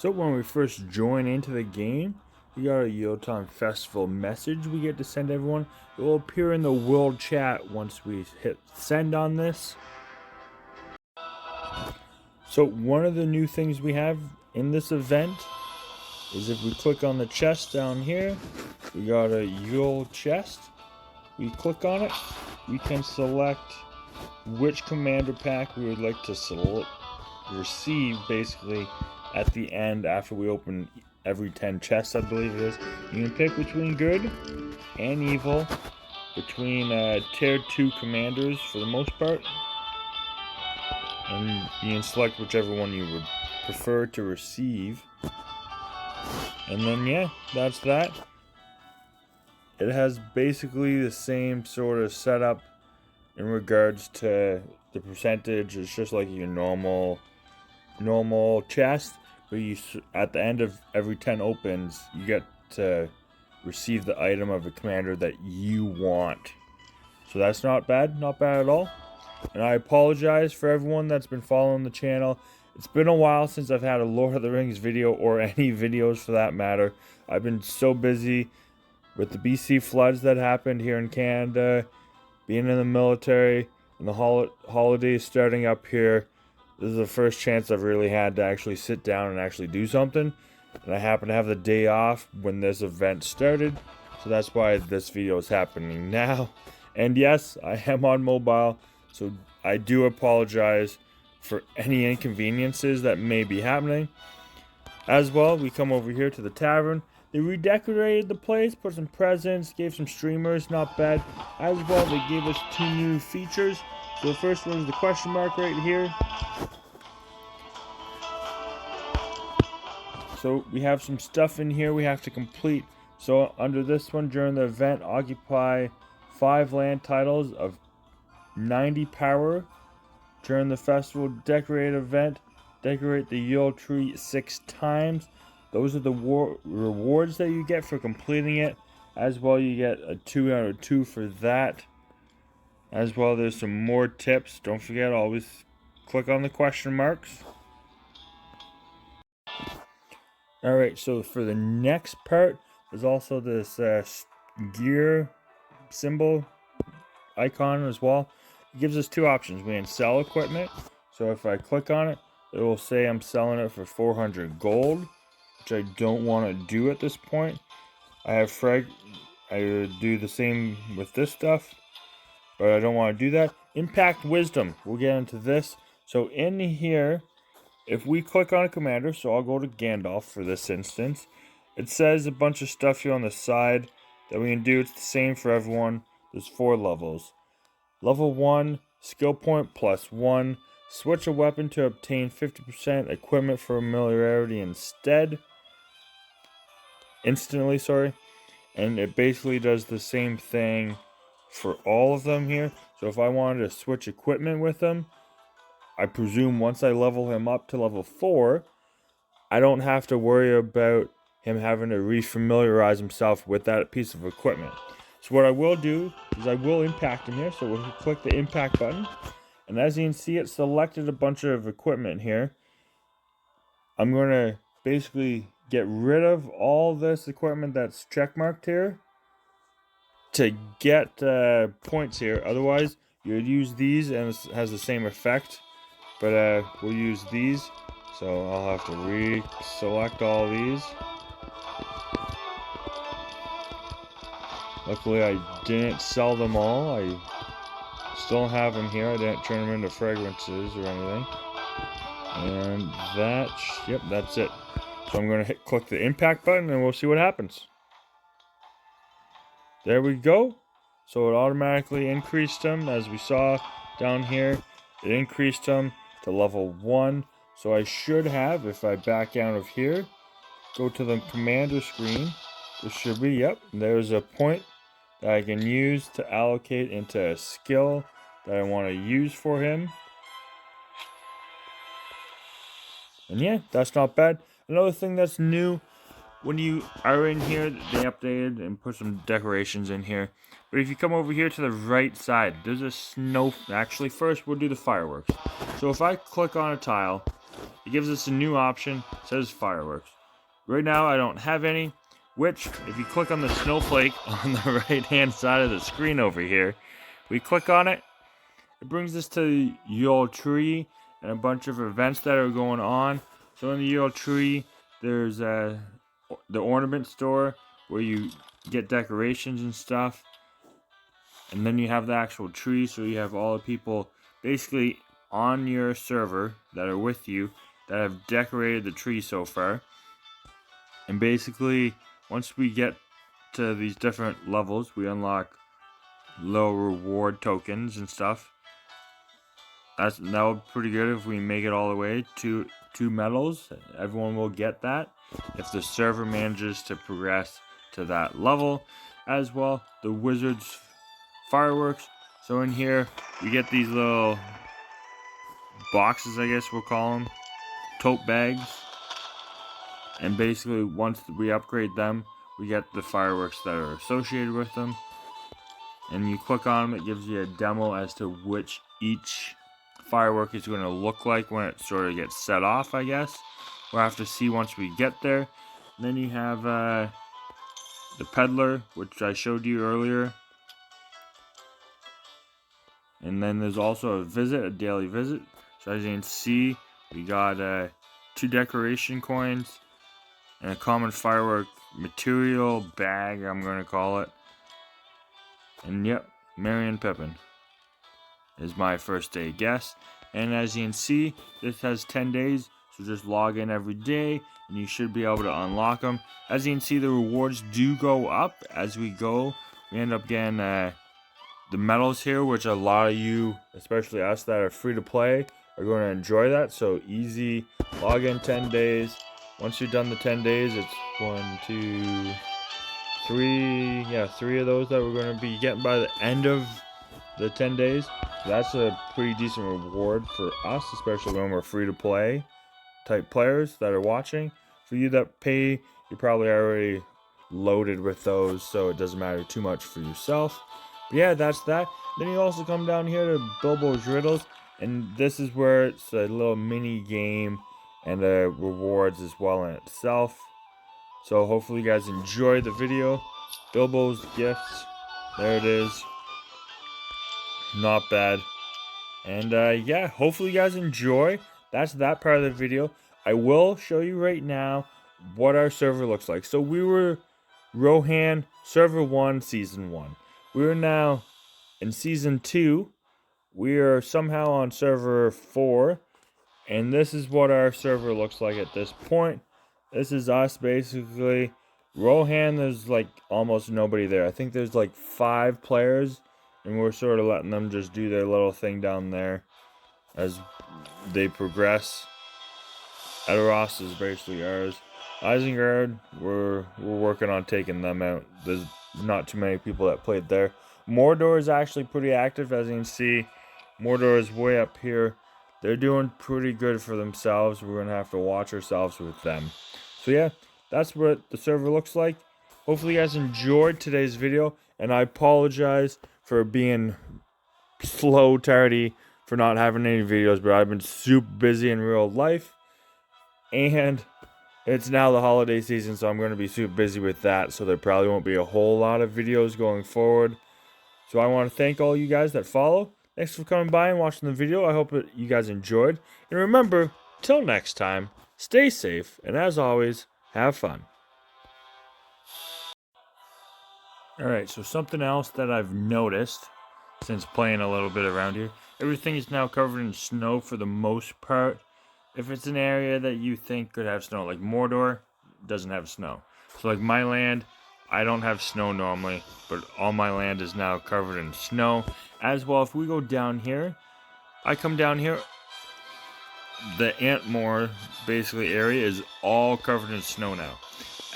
So when we first join into the game, we got a Yule Festival message we get to send everyone. It will appear in the world chat once we hit send on this. So one of the new things we have in this event is if we click on the chest down here, we got a Yule Chest. We click on it, we can select which commander pack we would like to receive basically at the end after we open every 10 chests, I believe it is. You can pick between good and evil, between tier 2 commanders for the most part, and you can select whichever one you would prefer to receive. And then yeah, that's that. It has basically the same sort of setup in regards to the percentage. It's just like your normal chest, but you at the end of every 10 opens, you get to receive the item of a commander that you want. So that's not bad at all. And I apologize for everyone that's been following the channel. It's been a while since I've had a Lord of the Rings video, or any videos for that matter. I've been so busy with the BC floods that happened here in Canada, being in the military, and the holidays starting up here. This is the first chance I've really had to actually sit down and actually do something. And I happen to have the day off when this event started. So that's why this video is happening now. And yes, I am on mobile. So I do apologize for any inconveniences that may be happening. As well, we come over here to the tavern. They redecorated the place, put some presents, gave some streamers, not bad. As well, they gave us 2 new features. So the first one is the question mark right here. So we have some stuff in here we have to complete. So under this one, during the event, occupy 5 land titles of 90 power. During the festival decorate event, decorate the Yule tree 6 times. Those are the rewards that you get for completing it. As well, you get a 2 out of 2 for that. As well, there's some more tips. Don't forget, always click on the question marks. Alright, so for the next part, there's also this gear symbol icon as well. It gives us 2 options. We can sell equipment. So if I click on it, it will say I'm selling it for 400 gold, which I don't want to do at this point. I would do the same with this stuff, but I don't want to do that. Impact Wisdom. We'll get into this. So in here, if we click on a commander, so I'll go to Gandalf for this instance, it says a bunch of stuff here on the side that we can do. It's the same for everyone. There's 4 levels. Level 1, skill point +1. Switch a weapon to obtain 50% equipment for familiarity instantly, sorry. And it basically does the same thing for all of them here. So if I wanted to switch equipment with them, I presume once I level him up to level 4, I don't have to worry about him having to re-familiarize himself with that piece of equipment. So what I will do is I will impact him here. So we'll click the impact button. And as you can see, it selected a bunch of equipment here. I'm going to basically get rid of all this equipment that's checkmarked here to get points here. Otherwise, you would use these and it has the same effect. But we'll use these. So I'll have to re-select all these. Luckily, I didn't sell them all. I still have them here. I didn't turn them into fragrances or anything. And that's it. So I'm going to click the impact button and we'll see what happens. There we go. So it automatically increased them, as we saw down here. It increased them to level 1. So I should have, if I back out of here, go to the commander screen. There should be, there's a point that I can use to allocate into a skill that I want to use for him. And yeah, that's not bad. Another thing that's new, when you are in here, they updated and put some decorations in here. But if you come over here to the right side, there's a snow. Actually, first we'll do the fireworks. So if I click on a tile, it gives us a new option. It says fireworks. Right now I don't have any, which if you click on the snowflake on the right hand side of the screen over here, we click on it, it brings us to the Yule tree and a bunch of events that are going on. So in the Yule tree, there's the ornament store where you get decorations and stuff. And then you have the actual tree, so you have all the people basically on your server that are with you that have decorated the tree so far. And basically, once we get to these different levels, we unlock low reward tokens and stuff. That would be pretty good if we make it all the way to 2 medals. Everyone will get that if the server manages to progress to that level. As well, the wizards fireworks. So in here, we get these little boxes, I guess we'll call them, tote bags. And basically, once we upgrade them, we get the fireworks that are associated with them. And you click on them, it gives you a demo as to which each firework is going to look like when it sort of gets set off, I guess. We'll have to see once we get there. And then you have the peddler, which I showed you earlier. And then there's also a visit, a daily visit. So as you can see, we got 2 decoration coins and a common firework material bag, I'm going to call it. And yep, Merry and Pippin is my first day guest. And as you can see, this has 10 days. So just log in every day and you should be able to unlock them. As you can see, the rewards do go up as we go. We end up getting the medals here, which a lot of you, especially us that are free to play, are going to enjoy that. So easy, log in 10 days. Once you're done the 10 days, it's 1, 2, 3, yeah, 3 of those that we're going to be getting by the end of the 10 days. That's a pretty decent reward for us, especially when we're free to play type players that are watching. For you that pay, you're probably already loaded with those, so it doesn't matter too much for yourself. But yeah, that's that. Then you also come down here to Bilbo's Riddles, and this is where it's a little mini game and rewards as well in itself. So hopefully you guys enjoy the video. Bilbo's Gifts, there it is. Not bad. And yeah, hopefully you guys enjoy. That's that part of the video. I will show you right now what our server looks like. So we were Rohan, Server 1, Season 1. We are now in Season 2. We are somehow on Server 4. And this is what our server looks like at this point. This is us, basically. Rohan, there's like almost nobody there. I think there's like 5 players. And we're sort of letting them just do their little thing down there as they progress. Edoras is basically ours. Isengard, we're working on taking them out. There's not too many people that played there. Mordor is actually pretty active, as you can see. Mordor is way up here. They're doing pretty good for themselves. We're going to have to watch ourselves with them. So yeah, that's what the server looks like. Hopefully you guys enjoyed today's video. And I apologize for being slow, tardy, for not having any videos. But I've been super busy in real life. And it's now the holiday season, so I'm going to be super busy with that. So there probably won't be a whole lot of videos going forward. So I want to thank all you guys that follow. Thanks for coming by and watching the video. I hope you guys enjoyed. And remember, till next time, stay safe. And as always, have fun. Alright, so something else that I've noticed since playing a little bit around here. Everything is now covered in snow for the most part. If it's an area that you think could have snow, like Mordor doesn't have snow. So like my land, I don't have snow normally, but all my land is now covered in snow. As well, if we go down here, I come down here, the Antmoor basically area is all covered in snow now.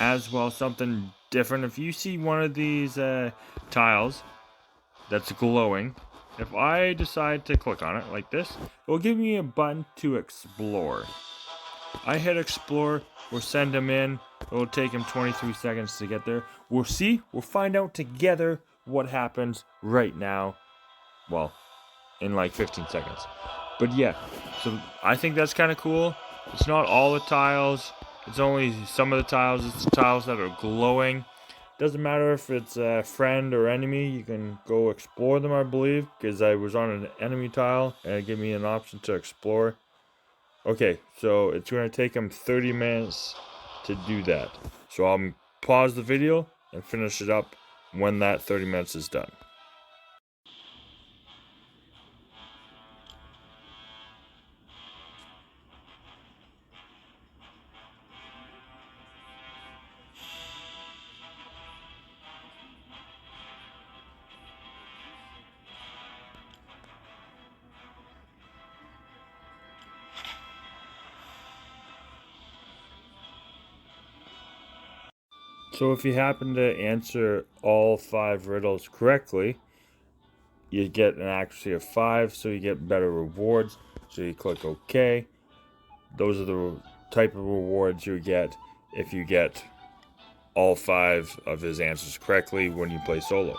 As well, something different, if you see one of these tiles that's glowing, if I decide to click on it like this, it will give me a button to explore. I hit explore, we'll send him in, it will take him 23 seconds to get there. We'll find out together what happens right now. Well, in like 15 seconds. But yeah, so I think that's kind of cool. It's not all the tiles. It's only some of the tiles. It's the tiles that are glowing. Doesn't matter if it's a friend or enemy. You can go explore them, I believe, because I was on an enemy tile and it gave me an option to explore. Okay, so it's going to take him 30 minutes to do that. So I'll pause the video and finish it up when that 30 minutes is done. So if you happen to answer all 5 riddles correctly, you get an accuracy of 5, so you get better rewards. So you click OK. Those are the type of rewards you get if you get all 5 of his answers correctly when you play solo.